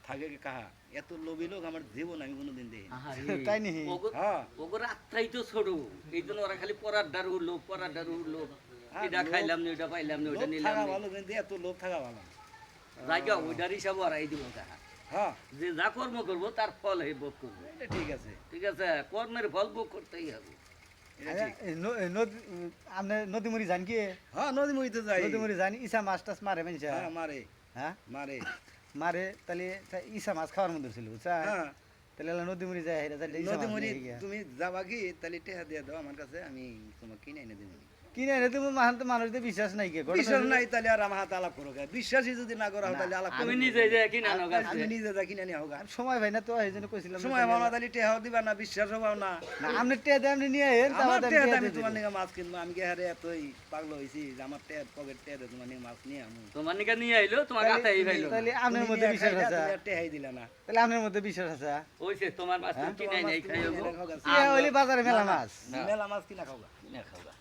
থাকে কাহা এত লোভী লোক আমার জীবন আমি কোনোদিন দেখি তাই নি হ্যাঁ ওগর আত্মাই তো ছোট এই জন্য ওরা খালি পরার ডারু উঠলো এটা খাইলাম না ওটা পাইলাম না ওটা লোভ নিলাম থাকা না ভালো কিন্তু এত লোভ থাকা ভালো না। জায়গা ওইটার হিসাব ওরাই দিব তাহা হ্যাঁ যে যা কর্ম করবো তার ফল হে ভোগ করবো এটা ঠিক আছে ঠিক আছে কর্মের ফল ভোগ করতেই হবে এটা ঠিক আপনি নদী মুড়ি জান কি হ্যাঁ নদী মইতে যাই নদী মুড়ি জানি ইসা মাছ টাছ মারে মানুষ হ্যাঁ মারে হ্যাঁ মারে মারে তাহলে ইসা মাছ খাওয়ার মধ্যে ছিল বুঝছা হ্যাঁ তাহলে নদী মুড়ি যায় হেরা তাহলে ইসা নদী মাছ মরি নিয়ে গিয়া তুমি যাবা কি তাহলে টেহা দিয়ে দাও আমার কাছে আমি তোমাকে কিনে এনে দেবো কিনে এনে তুমি মাহান তো মানুষদের বিশ্বাস নাই কে বিশ্বাস নাই তাহলে আর আমার হাতে আলাপ করো গা। বিশ্বাসই যদি না করো তাহলে আলাপ আমি করো নিজে যে কিনা আমি গাছে নিজে যা কিনে নিয়ে হোক সময় ভাই না তো এই জন্য কইছিলাম সময় পাও না তাহলে টেহাও দিবা না বিশ্বাসও পাও না না আপনি টেয়া দেন আপনি নিয়ে আইন আমার তারপর টেহাতে আমি তোমার নিয়ে মাছ কিনবো আমি কি হারে এতই পাগল হয়েছি যে আমার টেহার পকেট টেহাতে তোমার নিয়ে মাছ নিয়ে আমু তোমার নিকা নিয়ে আইলো তোমার গাতাই ভাইলো তাহলে আপনার মধ্যে বিশ্বাস আছে টেহাই দিলা না তাহলে আপনার মধ্যে বিশ্বাস আছে ওইছে তোমার মাছ তুমি কিনে নাই খাইও গো ইয়া হইলে বাজারে মেলা মাছ মেলা মাছ কিনা খাওয়া কিনে খাওয়া